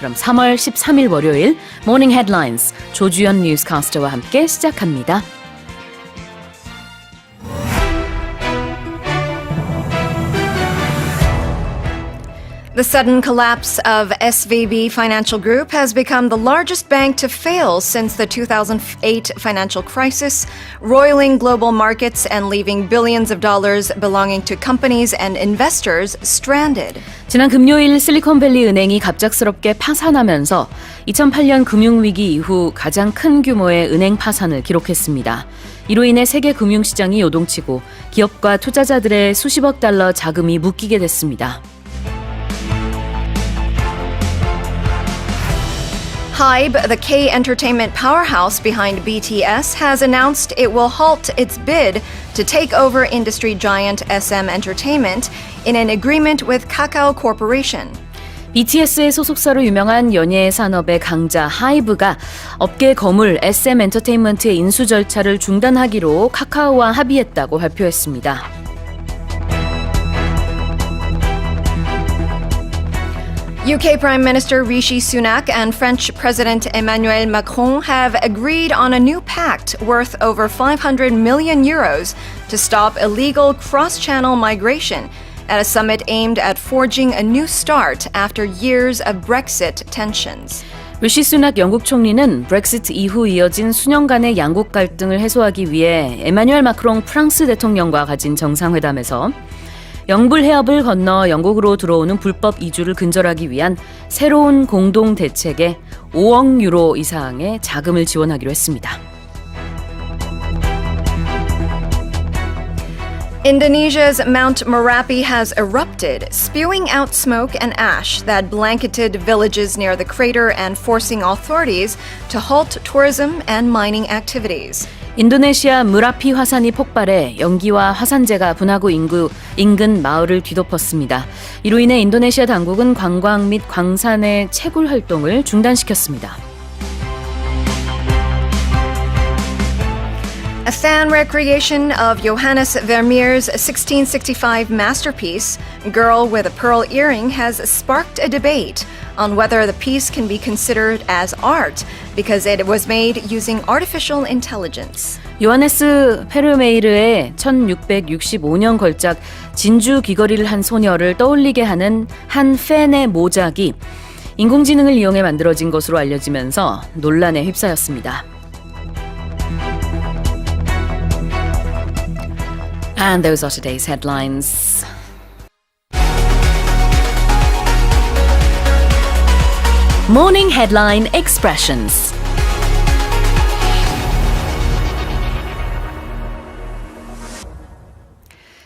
그럼 3월 13일 월요일 모닝 헤드라인스 조주연 뉴스캐스터와 함께 시작합니다. The sudden collapse of SVB Financial Group has become the largest bank to fail since the 2008 financial crisis, roiling global markets and leaving billions of dollars belonging to companies and investors stranded. 지난 금요일 실리콘밸리 은행이 갑작스럽게 파산하면서 2008년 금융위기 이후 가장 큰 규모의 은행 파산을 기록했습니다. 이로 인해 세계 금융시장이 요동치고 기업과 투자자들의 수십억 달러 자금이 묶이게 됐습니다. Hybe, the K-entertainment powerhouse behind BTS, has announced it will halt its bid to take over industry giant SM Entertainment in an agreement with Kakao Corporation. BTS의 소속사로 유명한 연예 산업의 강자 하이브가 업계 거물 SM 엔터테인먼트의 인수 절차를 중단하기로 카카오와 합의했다고 발표했습니다. UK Prime Minister Rishi Sunak and French President Emmanuel Macron have agreed on a new pact worth over 500 million euros to stop illegal cross-channel migration at a summit aimed at forging a new start after years of Brexit tensions. 리시 수낙 영국 총리는 브렉시트 이후 이어진 수년간의 양국 갈등을 해소하기 위해 에마뉴엘 마크롱 프랑스 대통령과 가진 정상회담에서 영불 해협을 건너 영국으로 들어오는 불법 이주를 근절하기 위한 새로운 공동 대책에 5억 유로 이상의 자금을 지원하기로 했습니다. Indonesia's Mount Merapi has erupted, spewing out smoke and ash that blanketed villages near the crater and forcing authorities to halt tourism and mining activities. 인도네시아 무라피 화산이 폭발해 연기와 화산재가 분화구 인근 마을을 뒤덮었습니다. 이로 인해 인도네시아 당국은 관광 및 광산의 채굴 활동을 중단시켰습니다. A fan recreation of Johannes Vermeer's 1665 masterpiece, Girl with a Pearl Earring, has sparked a debate on whether the piece can be considered as art because it was made using artificial intelligence. 요하네스 페르메이르의 1665년 걸작 진주 귀걸이를 한 소녀를 떠올리게 하는 한 팬의 모작이 인공지능을 이용해 만들어진 것으로 알려지면서 논란에 휩싸였습니다. And those are today's headlines. Morning Headline Expressions.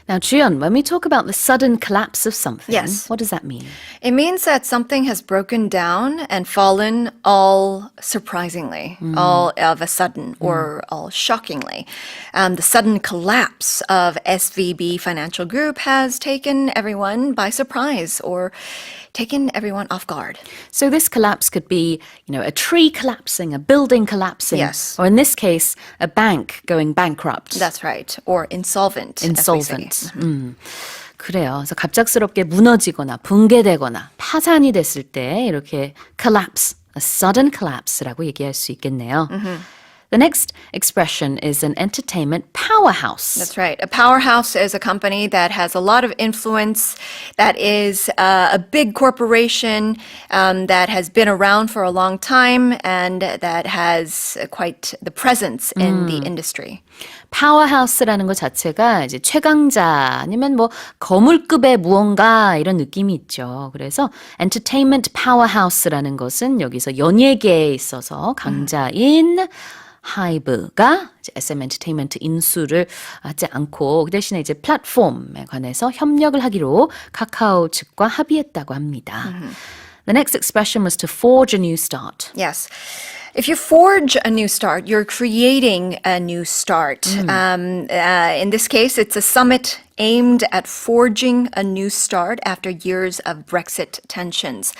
Now, Juyeon, when we talk about the sudden collapse of something, Yes. what does that mean? It means that something has broken down and fallen all surprisingly, all of a sudden, or all shockingly. The sudden collapse of SVB Financial Group has taken everyone by surprise or taken everyone off guard. So this collapse could be, a tree collapsing, a building collapsing, Yes. or in this case, a bank going bankrupt. That's right. Or insolvent. as we say. insolvent. 그래요. 그래서 갑작스럽게 무너지거나 붕괴되거나 파산이 됐을 때 이렇게 collapse, a sudden collapse라고 얘기할 수 있겠네요. The next expression is an entertainment powerhouse. That's right. A powerhouse is a company that has a lot of influence, that is a big corporation that has been around for a long time and that has quite the presence in the industry. 파워하우스라는 것 자체가 이제 최강자 아니면 뭐 거물급의 무언가 이런 느낌이 있죠. 그래서 entertainment powerhouse라는 것은 여기서 연예계에 있어서 강자인 하이브가 SM 엔터테인먼트 인수를 하지 않고 그 대신에 이제 플랫폼에 관해서 협력을 하기로 카카오 측과 합의했다고 합니다. The next expression was to forge a new start. Yes. If you forge a new start, you're creating a new start. In this case, it's a summit aimed at forging a new start after years of Brexit tensions.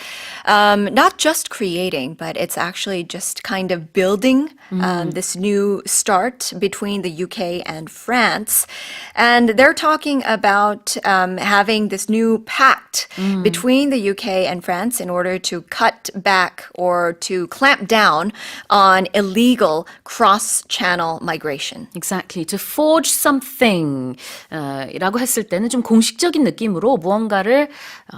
Not just creating, but it's actually just kind of building this new start between the UK and France. And they're talking about having this new pact between the UK and France in order to cut back or to clamp down on illegal cross-channel migration. Exactly. To forge something 라고 했을 때는 좀 공식적인 느낌으로 무언가를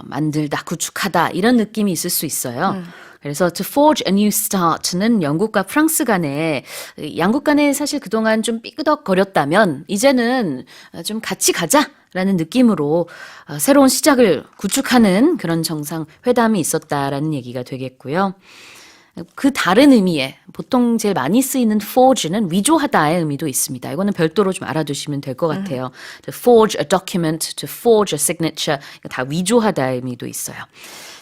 만들다, 구축하다 이런 느낌이 있을 수 있어요. 그래서 to forge a new start는 영국과 프랑스 간에 양국 간에 사실 그동안 좀 삐그덕거렸다면 이제는 좀 같이 가자라는 느낌으로 새로운 시작을 구축하는 그런 정상회담이 있었다라는 얘기가 되겠고요. 그 다른 의미에 보통 제일 많이 쓰이는 forge는 위조하다의 의미도 있습니다. 이거는 별도로 좀 알아두시면 될 것 같아요. To forge a document, to forge a signature 다 위조하다의 의미도 있어요.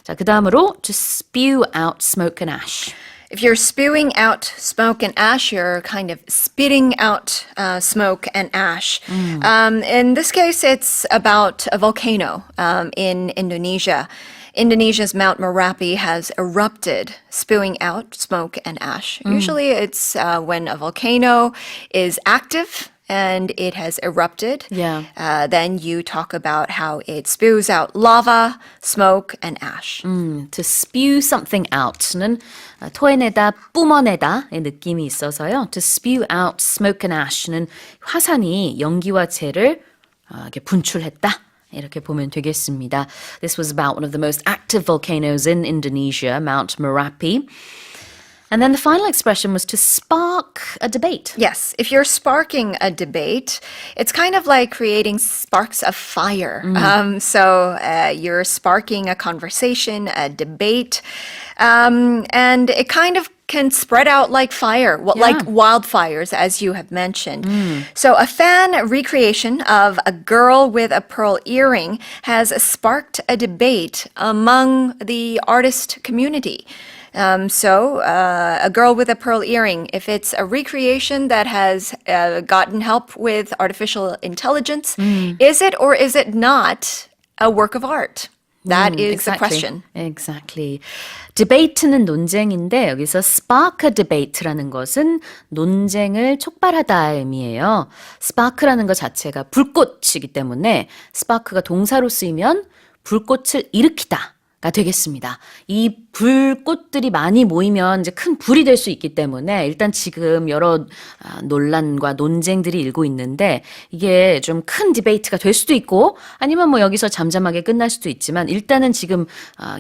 자, 그 다음으로 to spew out smoke and ash. If you're spewing out smoke and ash, you're kind of spitting out smoke and ash. In this case, it's about a volcano in Indonesia. Indonesia's Mount Merapi has erupted, spewing out smoke and ash. Usually it's when a volcano is active and it has erupted. Yeah. Then you talk about how it spews out lava, smoke, and ash. To spew something out는 토해내다, 뿜어내다의 느낌이 있어서요. To spew out smoke and ash는 화산이 연기와 재를 이렇게 분출했다. 이렇게 보면 되겠습니다. This was about one of the most active volcanoes in Indonesia, Mount Merapi. And then the final expression was to spark a debate. Yes, if you're sparking a debate, it's kind of like creating sparks of fire. So you're sparking a conversation, a debate, and it kind of can spread out like fire, like wildfires, as you have mentioned. So a fan recreation of a girl with a pearl earring has sparked a debate among the artist community. So a girl with a pearl earring, if it's a recreation that has gotten help with artificial intelligence, is it or is it not a work of art? That is the question. Exactly. Debate는 논쟁인데 여기서 spark a debate라는 것은 논쟁을 촉발하다의 의미예요. spark라는 것 자체가 불꽃이기 때문에 spark가 동사로 쓰이면 불꽃을 일으키다. 가 되겠습니다. 이 불꽃들이 많이 모이면 이제 큰 불이 될 수 있기 때문에 일단 지금 여러 논란과 논쟁들이 일고 있는데 이게 좀 큰 디베이트가 될 수도 있고 아니면 뭐 여기서 잠잠하게 끝날 수도 있지만 일단은 지금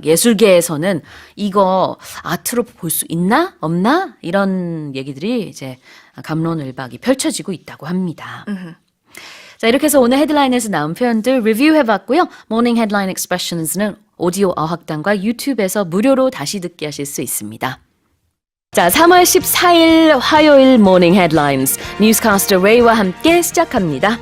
예술계에서는 이거 아트로 볼 수 있나 없나 이런 얘기들이 이제 갑론을박이 펼쳐지고 있다고 합니다. 자, 이렇게 해서 오늘 헤드라인에서 나온 표현들 리뷰해봤고요. 모닝 헤드라인 익스프레션스는 오디오 어학당과 유튜브에서 무료로 다시 듣기 하실 수 있습니다. 자, 3월 14일 화요일 모닝 헤드라인스 뉴스캐스터 레이와 함께 시작합니다.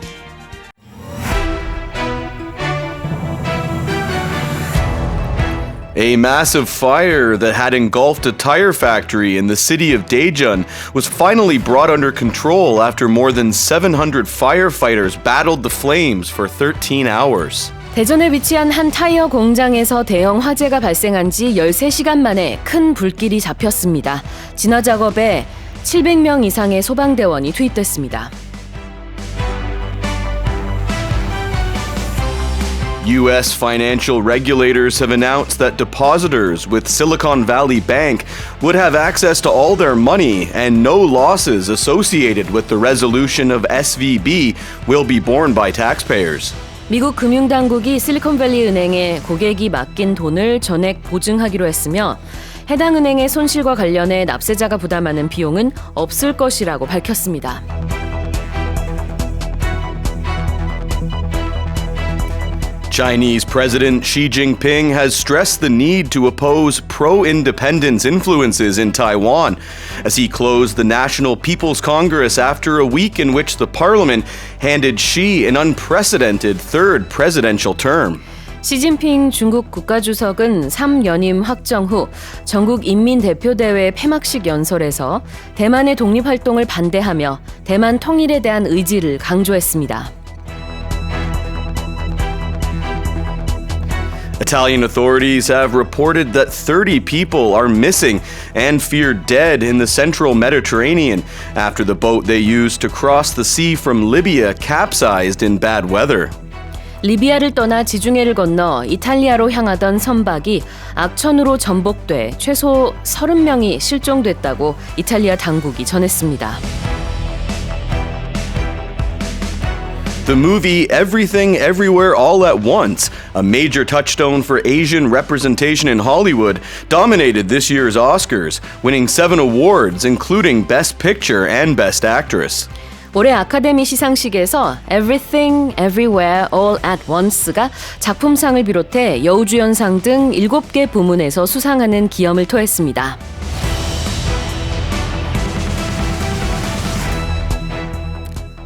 A massive fire that had engulfed a tire factory in the city of Daejeon was finally brought under control after more than 700 firefighters battled the flames for 13 hours. 대전에 위치한 한 타이어 공장에서 대형 화재가 발생한 지 13시간 만에 큰 불길이 잡혔습니다. 진화 작업에 700명 이상의 소방대원이 투입됐습니다. U.S. financial regulators have announced that depositors with Silicon Valley Bank would have access to all their money and no losses associated with the resolution of SVB will be borne by taxpayers. 미국 금융당국이 실리콘밸리 은행에 고객이 맡긴 돈을 전액 보증하기로 했으며 해당 은행의 손실과 관련해 납세자가 부담하는 비용은 없을 것이라고 밝혔습니다. Chinese President Xi Jinping has stressed the need to oppose pro-independence influences in Taiwan as he closed the National People's Congress after a week in which the parliament handed Xi an unprecedented third presidential term. 시진핑 중국 국가주석은 3연임 확정 후 전국 인민대표대회 폐막식 연설에서 대만의 독립활동을 반대하며 대만 통일에 대한 의지를 강조했습니다. Italian authorities have reported that 30 people are missing and feared dead in the central Mediterranean after the boat they used to cross the sea from Libya capsized in bad weather. 리비아를 떠나 지중해를 건너 이탈리아로 향하던 선박이 악천후로 전복돼 최소 30명이 실종됐다고 이탈리아 당국이 전했습니다. The movie Everything Everywhere All at Once, a major touchstone for Asian representation in Hollywood, dominated this year's Oscars, winning 7 awards, including Best Picture and Best Actress. 올해 아카데미 시상식에서 Everything, Everywhere, All at Once가 작품상을 비롯해 여우주연상 등 7개 부문에서 수상하는 기염을 토했습니다.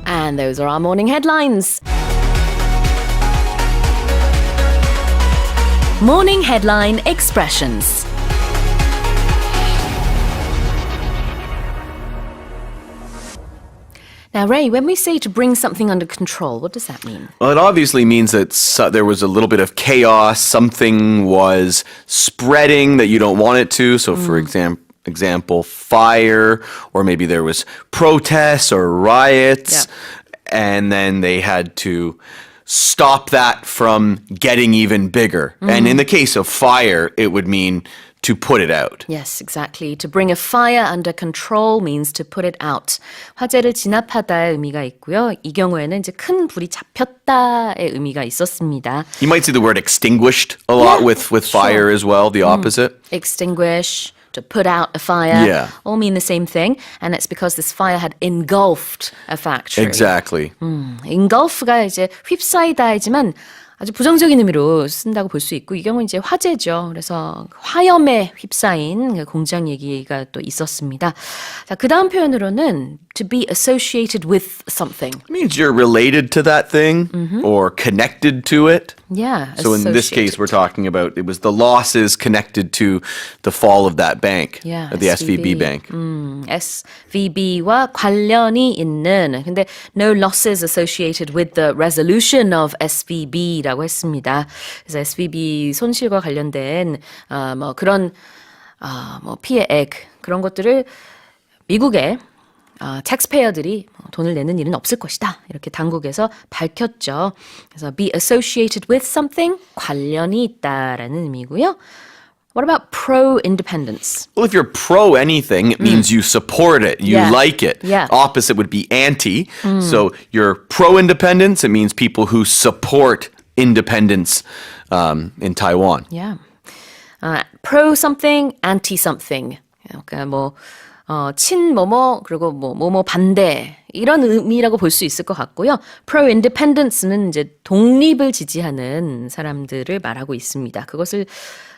And those are our morning headlines. Morning headline expressions. Now, Ray, when we say to bring something under control, what does that mean? Well, it obviously means that there was a little bit of chaos, something was spreading that you don't want it to. So, for example, fire, or maybe there was protests or riots, and then they had to stop that from getting even bigger. And in the case of fire, it would mean to put it out. Yes, exactly. To bring a fire under control means to put it out. 화재를 진압하다의 의미가 있고요. 이 경우에는 이제 큰 불이 잡혔다의 의미가 있었습니다. You might see the word extinguished a lot with fire as well, the opposite. Extinguish, to put out a fire, Yeah. all mean the same thing. And it's because this fire had engulfed a factory. Exactly. engulf가 이제 휩싸이다이지만 아주 부정적인 의미로 쓴다고 볼 수 있고 이 경우는 이제 화재죠. 그래서 화염에 휩싸인 공장 얘기가 또 있었습니다. 자, 그 다음 표현으로는 to be associated with something. It means you're related to that thing or connected to it. Yeah. So in this case, we're talking about it was the losses connected to the fall of that bank, Yeah, the SVB bank. SVB와 관련이 있는 근데 no losses associated with the resolution of SVB라고 했습니다. 그래서 SVB 손실과 관련된 뭐 그런 뭐 피해액 그런 것들을 미국의 taxpayer들이 돈을 내는 일은 없을 것이다. 이렇게 당국에서 밝혔죠. 그래서 be associated with something, 관련이 있다라는 의미고요. What about pro-independence? Well, if you're pro anything, it means you support it, you Yeah. like it. Yeah. Opposite would be anti. So you're pro-independence, it means people who support independence in Taiwan. Yeah. pro something, anti something. 그러니까 뭐 친 뭐뭐 그리고 뭐뭐 반대 이런 의미라고 볼 수 있을 것 같고요. pro independence는 이제 독립을 지지하는 사람들을 말하고 있습니다. 그것을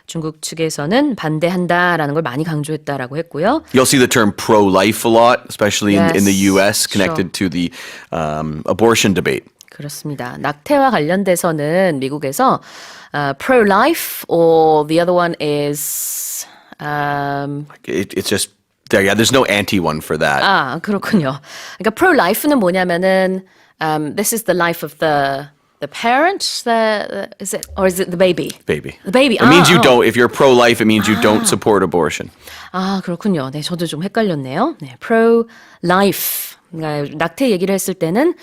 중국 측에서는 반대한다라는 걸 많이 강조했다라고 했고요. You'll see the term pro-life a lot, especially in the U.S., connected to the abortion debate. 그렇습니다. 낙태와 관련돼서는 미국에서 pro-life or the other one is It's just there's no anti one for that. 그렇군요. 그러니까 pro-life는 뭐냐면은 this is the life of the parent, is it or is it the baby? Baby. The baby. It means you don't. If you're pro-life, it means you don't support abortion. 그렇군요. 네, 저도 좀 헷갈렸네요. 네, pro-life. 그러니까 낙태 얘기를 했을 때는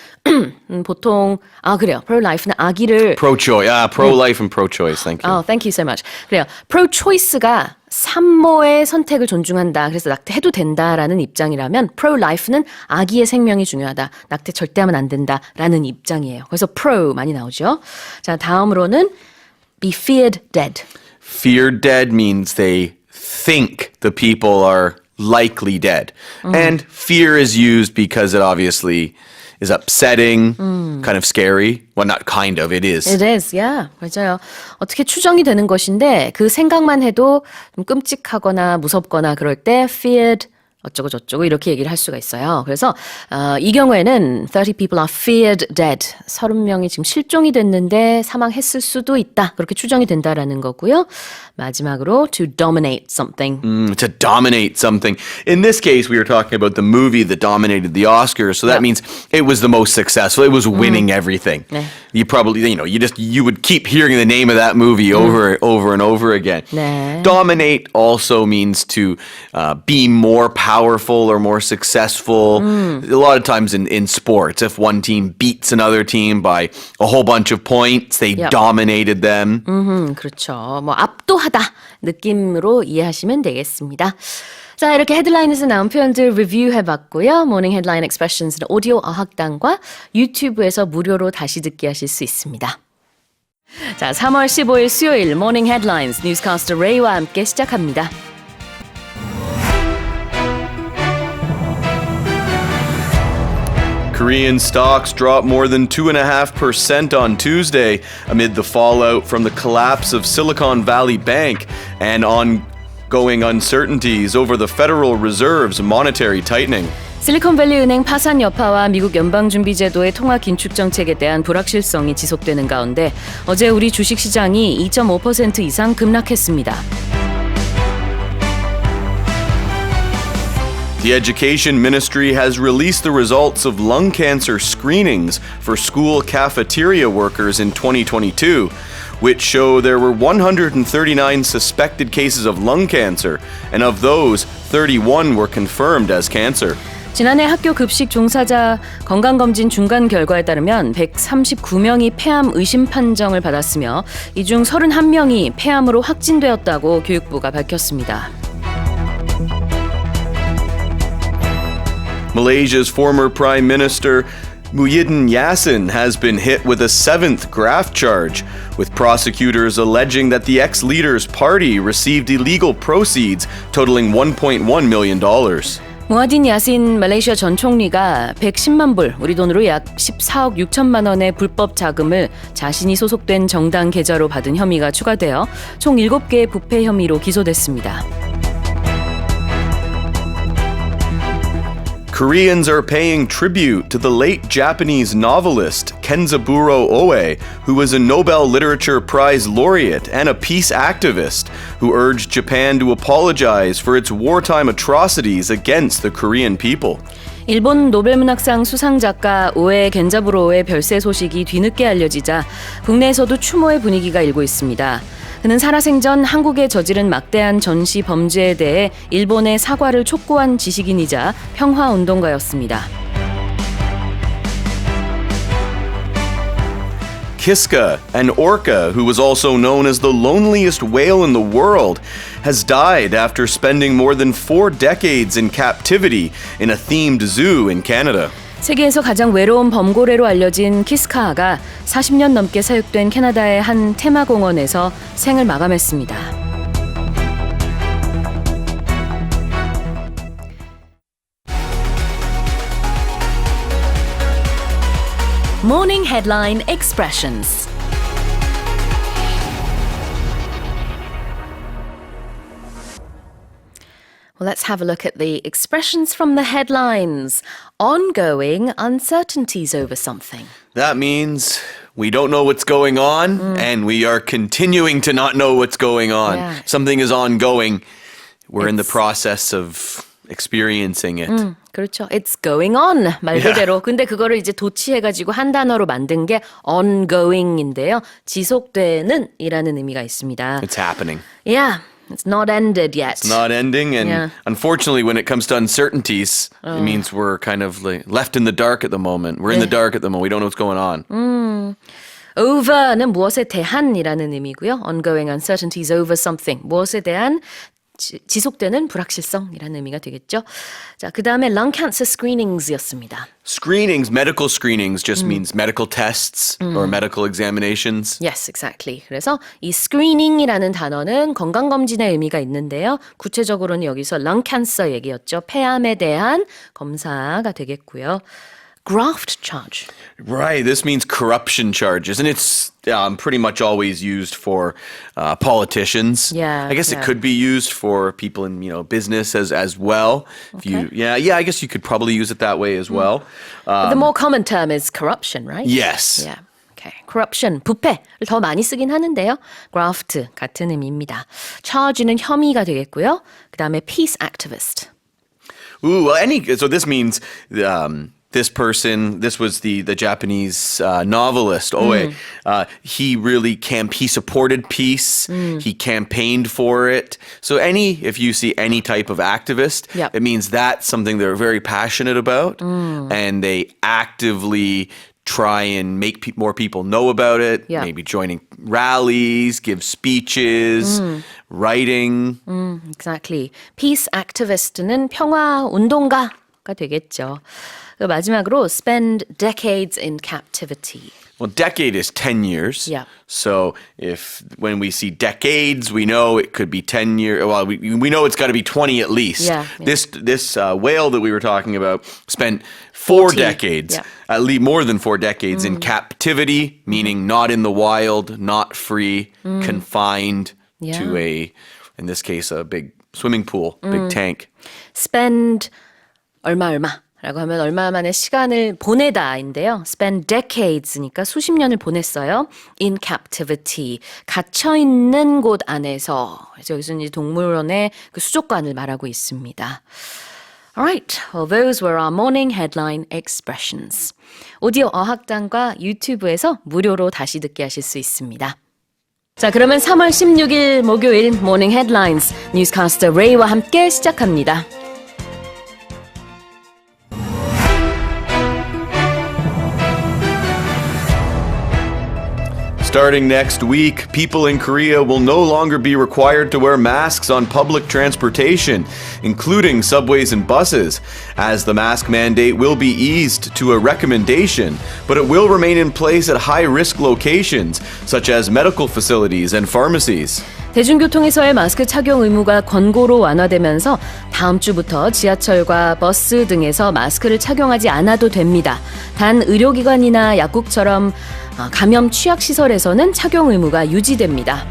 보통 그래요. pro-life는 아기를 Pro-choice. Pro-life and pro-choice. Thank you. thank you so much. 그래요. pro-choice가 산모의 선택을 존중한다. 그래서 낙태해도 된다라는 입장이라면 pro-life는 아기의 생명이 중요하다. 낙태 절대 하면 안 된다라는 입장이에요. 그래서 pro 많이 나오죠. 자, 다음으로는 be feared dead. Feared dead means they think the people are likely dead. And fear is used because it obviously is upsetting, kind of scary. Well, not kind of, it is. It is, yeah. 맞아요. 어떻게 추정이 되는 것인데 그 생각만 해도 좀 끔찍하거나 무섭거나 그럴 때 feared 어쩌고 저쩌고 이렇게 얘기를 할 수가 있어요. 그래서 이 경우에는 30 people are feared dead. 30명이 지금 실종이 됐는데 사망했을 수도 있다. 그렇게 추정이 된다라는 거고요. 마지막으로 to dominate something. To dominate something. In this case, we were talking about the movie that dominated the Oscars, so that means it was the most successful. It was winning everything. 네. You probably, you would keep hearing the name of that movie over and over again. 네. Dominate also means to be more powerful or more successful. A lot of times in sports, if one team beats another team by a whole bunch of points, they dominated them. 그렇죠. 뭐 압도하다 느낌으로 이해하시면 되겠습니다. 자, 이렇게 헤드라인에서 나온 표현들 리뷰해봤고요. 모닝 헤드라인 익스프레션스는 오디오 어학당과 유튜브에서 무료로 다시 듣기 하실 수 있습니다. 자, 3월 15일 수요일 모닝 헤드라인스 뉴스캐스터 레이와 함께 시작합니다. Korean stocks dropped more than 2.5% on Tuesday amid the fallout from the collapse of Silicon Valley Bank and ongoing uncertainties over the Federal Reserve's monetary tightening. 실리콘밸리 은행 파산 여파와 미국 연방준비제도의 통화 긴축 정책에 대한 불확실성이 지속되는 가운데 어제 우리 주식시장이 2.5% 이상 급락했습니다. The Education Ministry has released the results of lung cancer screenings for school cafeteria workers in 2022, which show there were 139 suspected cases of lung cancer, and of those, 31 were confirmed as cancer. 지난해 학교 급식 종사자 건강검진 중간 결과에 따르면 139명이 폐암 의심 판정을 받았으며 이 중 31명이 폐암으로 확진되었다고 교육부가 밝혔습니다. Malaysia's former Prime Minister Muhyiddin Yassin has been hit with a 7th graft charge, with prosecutors alleging that the ex-leader's party received illegal proceeds totaling $1.1 million. 무하딘 야신 말레이시아 전 총리가 110만 불, 우리 돈으로 약 14억 6천만 원의 불법 자금을 자신이 소속된 정당 계좌로 받은 혐의가 추가되어 총 7개의 부패 혐의로 기소됐습니다. Koreans are paying tribute to the late Japanese novelist Kenzaburo Oe, who was a Nobel Literature Prize laureate and a peace activist, who urged Japan to apologize for its wartime atrocities against the Korean people. 일본 노벨문학상 수상작가 오에 겐자부로의 별세 소식이 뒤늦게 알려지자 국내에서도 추모의 분위기가 일고 있습니다. 그는 살아생전 한국에 저지른 막대한 전시 범죄에 대해 일본의 사과를 촉구한 지식인이자 평화운동가였습니다. Kiska, an orca who was also known as the loneliest whale in the world, has died after spending more than 4 decades in captivity in a themed zoo in Canada. 세계에서 가장 외로운 범고래로 알려진 키스카아가 40년 넘게 사육된 캐나다의 한 테마공원에서 생을 마감했습니다. Morning Headline Expressions. Well, let's have a look at the expressions from the headlines. Ongoing uncertainties over something. That means we don't know what's going on, and we are continuing to not know what's going on. Yeah. Something is ongoing. We're in the process of experiencing it. 그렇죠. It's going on 말 그대로. 근데 그거를 이제 도치해가지고 한 단어로 만든 게 ongoing인데요. 지속되는 이라는 의미가 있습니다. It's happening. Yeah. It's not ended yet. It's not ending, and Yeah. unfortunately, when it comes to uncertainties, it means we're kind of like left in the dark at the moment. We're in the dark at the moment. We don't know what's going on. Over는 무엇에 대한이라는 의미고요. Ongoing uncertainties over something. 무엇에 대한 지속되는 불확실성이라는 의미가 되겠죠. 자, 그 다음에 lung cancer screenings이었습니다. Screenings, medical screenings, just means medical tests or medical examinations. Yes, exactly. 그래서 이 screening이라는 단어는 건강검진의 의미가 있는데요. 구체적으로는 여기서 lung cancer 얘기였죠. 폐암에 대한 검사가 되겠고요. graft charge. Right. This means corruption charges, and it's pretty much always used for politicians. Yeah, I guess yeah. it could be used for people in business as well. If Okay. I guess you could probably use it that way as well. But the more common term is corruption, right? Yes. Yeah. Okay. Corruption, 부패를 더 많이 쓰긴 하는데요. graft 같은 의미입니다. charge는 혐의가 되겠고요. 그 다음에 peace activist. Ooh, well, so this means this person, this was the Japanese novelist Oe. He supported peace. He campaigned for it. So if you see any type of activist, Yep. it means that's something they're very passionate about, and they actively try and make more people know about it. Yeah. Maybe joining rallies, give speeches, writing. Exactly. peace activist는 평화 운동가가 되겠죠. 마지막으로 spend decades in captivity. Well, decade is 10 years. Yeah. So when we see decades, we know it could be 10 years. Well, we know it's got to be 20 at least. Yeah. This whale that we were talking about spent 4 40. decades, Yeah. at least more than 4 decades in captivity, meaning not in the wild, not free, confined Yeah. to in this case, a big swimming pool, big tank. spend 얼마라고 하면 얼마만의 시간을 보내다인데요. spend decades니까 수십 년을 보냈어요. in captivity, 갇혀있는 곳 안에서. 그래서 여기서는 이제 동물원의 그 수족관을 말하고 있습니다. Alright, well, those were our morning headline expressions. 오디오 어학당과 유튜브에서 무료로 다시 듣기 하실 수 있습니다. 자, 그러면 3월 16일 목요일 모닝 헤드라인스 뉴스캐스터 레이와 함께 시작합니다. Starting next week, people in Korea will no longer be required to wear masks on public transportation, including subways and buses, as the mask mandate will be eased to a recommendation, but it will remain in place at high-risk locations, such as medical facilities and pharmacies. 대중교통에서의 마스크 착용 의무가 권고로 완화되면서 다음 주부터 지하철과 버스 등에서 마스크를 착용하지 않아도 됩니다. 단 의료기관이나 약국처럼 감염 취약시설에서는 착용 의무가 유지됩니다.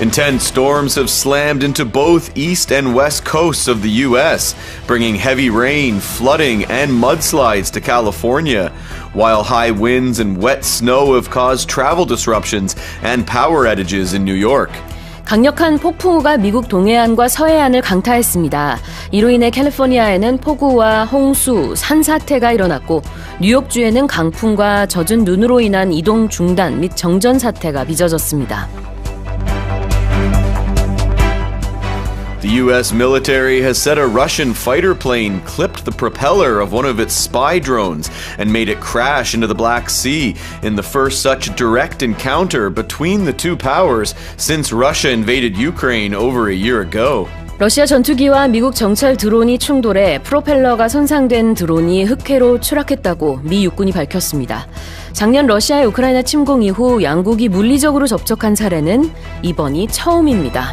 Intense storms have slammed into both east and west coasts of the U.S., bringing heavy rain, flooding, and mudslides to California, while high winds and wet snow have caused travel disruptions and power outages in New York. 강력한 폭풍우가 미국 동해안과 서해안을 강타했습니다. 이로 인해 캘리포니아에는 폭우와 홍수, 산사태가 일어났고 뉴욕주에는 강풍과 젖은 눈으로 인한 이동 중단 및 정전 사태가 빚어졌습니다. The U.S. military has said a Russian fighter plane clipped the propeller of one of its spy drones and made it crash into the Black Sea in the first such direct encounter between the two powers since Russia invaded Ukraine over a year ago. 러시아 전투기와 미국 정찰 드론이 충돌해 프로펠러가 손상된 드론이 흑해로 추락했다고 미 육군이 밝혔습니다. 작년 러시아의 우크라이나 침공 이후 양국이 물리적으로 접촉한 사례는 이번이 처음입니다.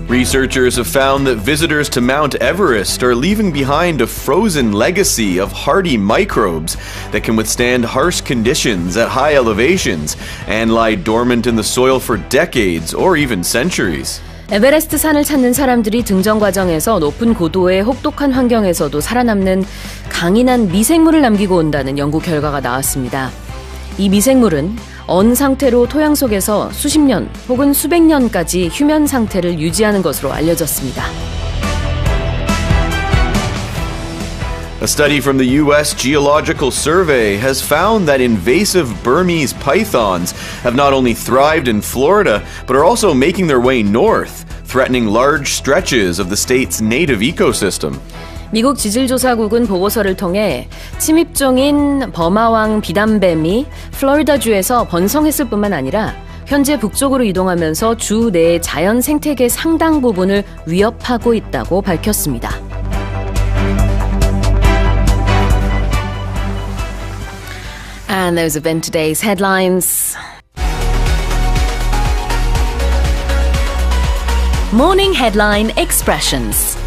Researchers have found that visitors to Mount Everest are leaving behind a frozen legacy of hardy microbes that can withstand harsh conditions at high elevations and lie dormant in the soil for decades or even centuries. 에베레스트 산을 찾는 사람들이 등정 과정에서 높은 고도의 혹독한 환경에서도 살아남는 강인한 미생물을 남기고 온다는 연구 결과가 나왔습니다. 이 미생물은 언 상태로 토양 속에서 수십 년 혹은 수백 년까지 휴면 상태를 유지하는 것으로 알려졌습니다. A study from the U.S. Geological Survey has found that invasive Burmese pythons have not only thrived in Florida, but are also making their way north, threatening large stretches of the state's native ecosystem. 미국 지질조사국은 보고서를 통해 침입종인 버마왕 비단뱀이 플로리다주에서 번성했을 뿐만 아니라 현재 북쪽으로 이동하면서 주 내의 자연 생태계 상당 부분을 위협하고 있다고 밝혔습니다. And those have been today's headlines. Morning Headline Expressions.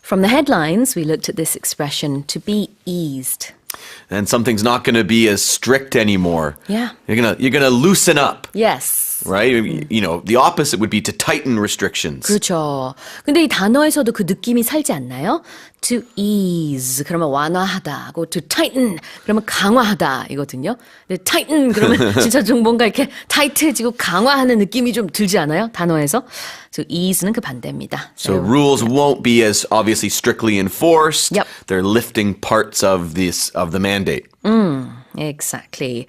From the headlines, we looked at this expression, to be eased. And something's not going to be as strict anymore. Yeah. You're gonna loosen up. Yes. Right? You know, the opposite would be to tighten restrictions. 그렇죠. 근데 이 단어에서도 그 느낌이 살지 않나요? To ease, 그러면 완화하다. to tighten, 그러면 강화하다 이거든요. 근데 tighten, 그러면 진짜 좀 뭔가 이렇게 타이트해지고 강화하는 느낌이 좀 들지 않아요? 단어에서. So ease는 그 반대입니다. So rules won't be as obviously strictly enforced. Yep. They're lifting parts of the mandate. Exactly.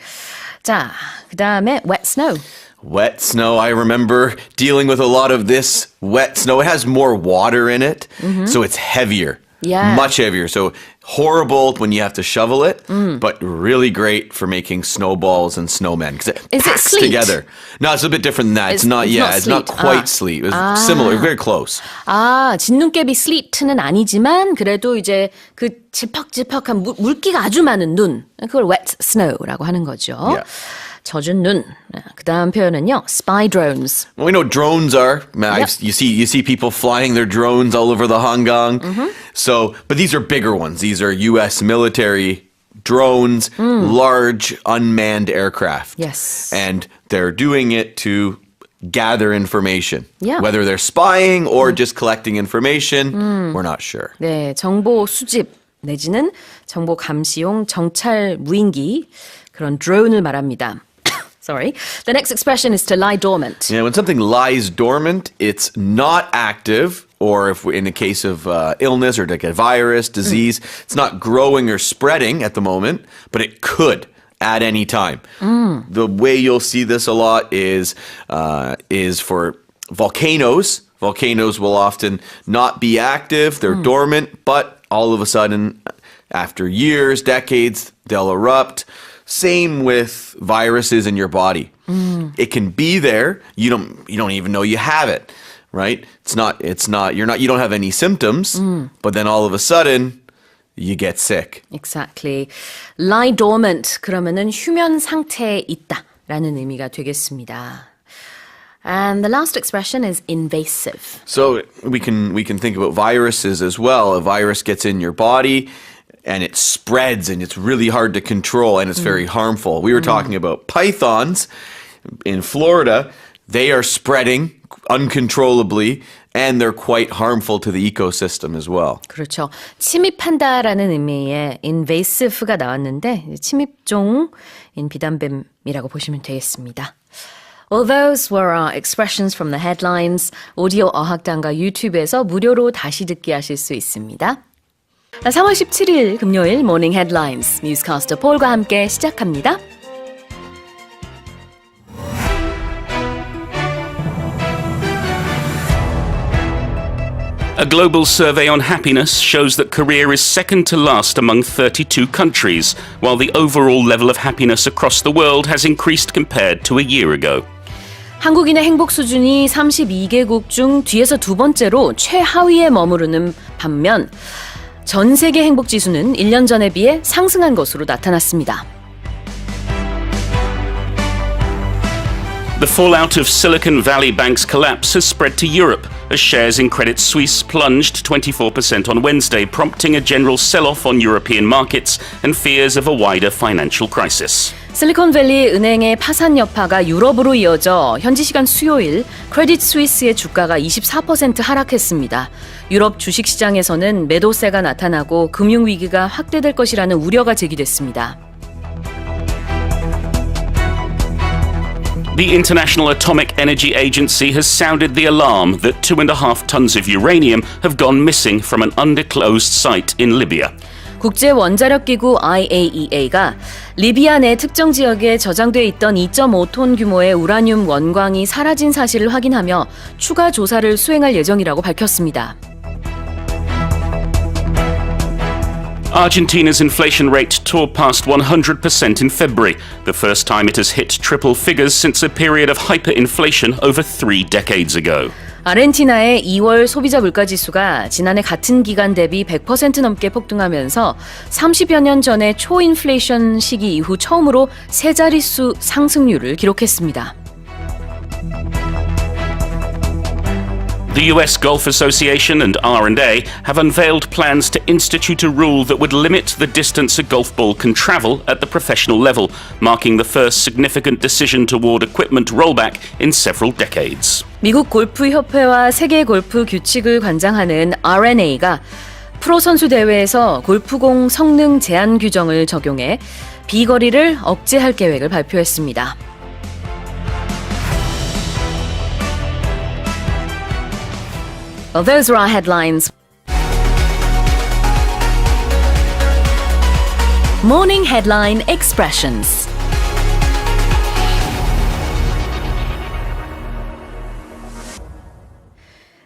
자, 그 다음에 wet snow. Wet snow, I remember dealing with a lot of this wet snow. It has more water in it, so it's heavier. Yeah. Much heavier. So horrible when you have to shovel it, but really great for making snowballs and snowmen because it Is it packs sleet? together. No, it's a bit different than that. It's not sleet. quite sleet. It's similar, very close. 아, 진눈깨비 sleet는 아니지만 그래도 이제 그 지퍽지퍽한 물기가 아주 많은 눈. 그걸 wet snow라고 하는 거죠. Yeah. 젖은 눈. 그 다음 표현은요. spy drones. Well, we know what drones are. Yep. You see people flying their drones all over the Hangang. So, but these are bigger ones. These are U.S. military drones, large unmanned aircraft. Yes. And they're doing it to gather information. Yeah. Whether they're spying or just collecting information, we're not sure. 네, 정보 수집 내지는 정보 감시용 정찰 무인기 그런 드론을 말합니다. Sorry. The next expression is to lie dormant. Yeah, when something lies dormant, it's not active, or if in the case of illness or like a virus, disease, it's not growing or spreading at the moment, but it could at any time. The way you'll see this a lot is for volcanoes. Volcanoes will often not be active, they're dormant, but all of a sudden, after years, decades, they'll erupt. Same with viruses in your body. It can be there. You don't even know you have it, right? You don't have any symptoms, but then all of a sudden you get sick. Exactly. Lie dormant 그러면은 휴면 상태에 있다라는 의미가 되겠습니다. And the last expression is invasive. So we can think about viruses as well. A virus gets in your body and it spreads and it's really hard to control and it's very harmful. We were talking about pythons in Florida. They are spreading uncontrollably and they're quite harmful to the ecosystem as well. 그렇죠. 침입한다라는 의미의 invasive가 나왔는데 침입종인 비단뱀이라고 보시면 되겠습니다. Well, those were our expressions from the headlines. 오디오 어학당과 유튜브에서 무료로 다시 듣기 하실 수 있습니다. 3월 17일 금요일 모닝 헤드라인스 뉴스캐스터 폴과 함께 시작합니다. A global survey on happiness shows that Korea is second to last among 32 countries, while the overall level of happiness across the world has increased compared to a year ago. 한국인의 행복 수준이 32개국 중 뒤에서 두 번째로 최하위에 머무르는 반면 전 세계 행복 지수는 1년 전에 비해 상승한 것으로 나타났습니다. The fallout of Silicon Valley Bank's collapse has spread to Europe, as shares in Credit Suisse plunged 24% on Wednesday, prompting a general sell-off on European markets and fears of a wider financial crisis. 실리콘밸리 은행의 파산 여파가 유럽으로 이어져 현지 시간 수요일 크레딧 스위스의 주가가 24% 하락했습니다. 유럽 주식시장에서는 매도세가 나타나고 금융위기가 확대될 것이라는 우려가 제기됐습니다. The International Atomic Energy Agency has sounded the alarm that 2.5 tons of uranium have gone missing from an undisclosed site in Libya. 국제원자력기구 IAEA가 리비아 내 특정 지역에 저장돼 있던 2.5톤 규모의 우라늄 원광이 사라진 사실을 확인하며 추가 조사를 수행할 예정이라고 밝혔습니다. Argentina's inflation rate tore past 100% in February, the first time it has hit triple figures since a period of hyperinflation over 3 decades ago. 아르헨티나의 2월 소비자 물가지수가 지난해 같은 기간 대비 100% 넘게 폭등하면서 30여 년 전의 초인플레이션 시기 이후 처음으로 세 자릿수 상승률을 기록했습니다. The US Golf Association and R&A have unveiled plans to institute a rule that would limit the distance a golf ball can travel at the professional level, marking the first significant decision toward equipment rollback in several decades. 미국 골프 협회와 세계 골프 규칙을 관장하는 R&A가 프로 선수 대회에서 골프공 성능 제한 규정을 적용해 비거리를 억제할 계획을 발표했습니다. Well, those are our headlines. Morning Headline Expressions.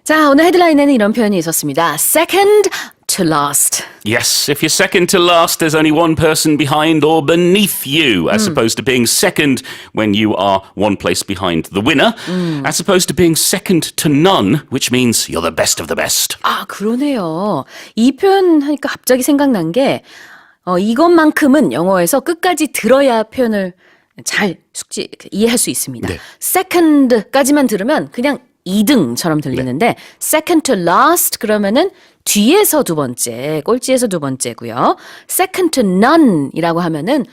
자, 오늘 헤드라인에는 이런 표현이 있었습니다. Second to last. Yes, if you're second to last, there's only one person behind or beneath you, as opposed to being second when you are one place behind the winner, as opposed to being second to none, which means you're the best of the best. 아, 그러네요. 이 표현 하니까 갑자기 생각난 게 이것만큼은 영어에서 끝까지 들어야 표현을 잘 이해할 수 있습니다. 네. second까지만 들으면 그냥 2등처럼 들리는데 second to last 그러면은 뒤에서 두 번째, 꼴찌에서 두 번째고요. second to none이라고 하면은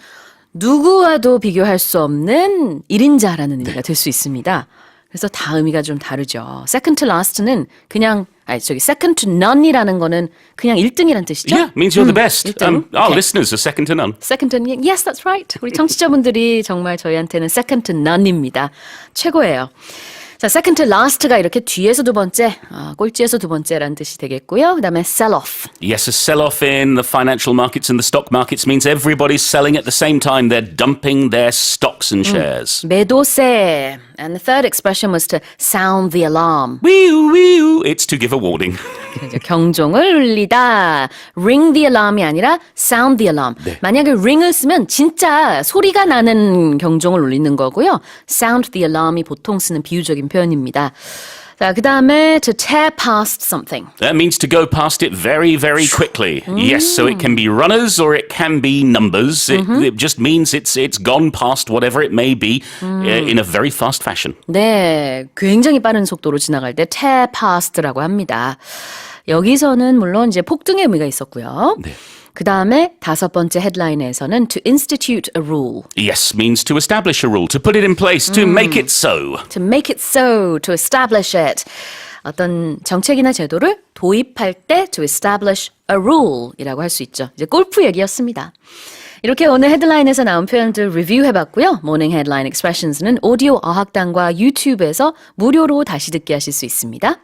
누구와도 비교할 수 없는 1인자라는 의미가 될 수 있습니다. 그래서 다 의미가 좀 다르죠. second to last는 그냥 second to none이라는 거는 그냥 1등이란 뜻이죠? Yeah, means you're the best. 1등. Our Okay. listeners are second to none. Second to none. Yes, that's right. 우리 청취자분들이 정말 저희한테는 second to none입니다. 최고예요. 자, second to last가 이렇게 뒤에서 두 번째, 꼴찌에서 두 번째라는 뜻이 되겠고요. 그다음에 sell off. Yes, a sell-off in the financial markets and the stock markets means everybody's selling at the same time. They're dumping their stocks and shares. 매도세. And the third expression was to sound the alarm. Wee-oo. It's to give a warning. 경종을 울리다. ring the alarm이 아니라 sound the alarm. 네. 만약에 ring을 쓰면 진짜 소리가 나는 경종을 울리는 거고요. sound the alarm이 보통 쓰는 비유적인 표현입니다. 자, 그 다음에 to tear past something. That means to go past it very, very quickly. Yes, so it can be runners or it can be numbers. It just means it's gone past whatever it may be in a very fast fashion. 네, 굉장히 빠른 속도로 지나갈 때 tear past라고 합니다. 여기서는 물론 이제 폭등의 의미가 있었고요. 네. 그 다음에 다섯 번째 헤드라인에서는 to institute a rule. Yes means to establish a rule, to put it in place, to make it so. To make it so, to establish it. 어떤 정책이나 제도를 도입할 때 to establish a rule이라고 할 수 있죠. 이제 골프 얘기였습니다. 이렇게 오늘 헤드라인에서 나온 표현들 리뷰해봤고요. 모닝 헤드라인 익스프레션스는 오디오 어학당과 유튜브에서 무료로 다시 듣기 하실 수 있습니다.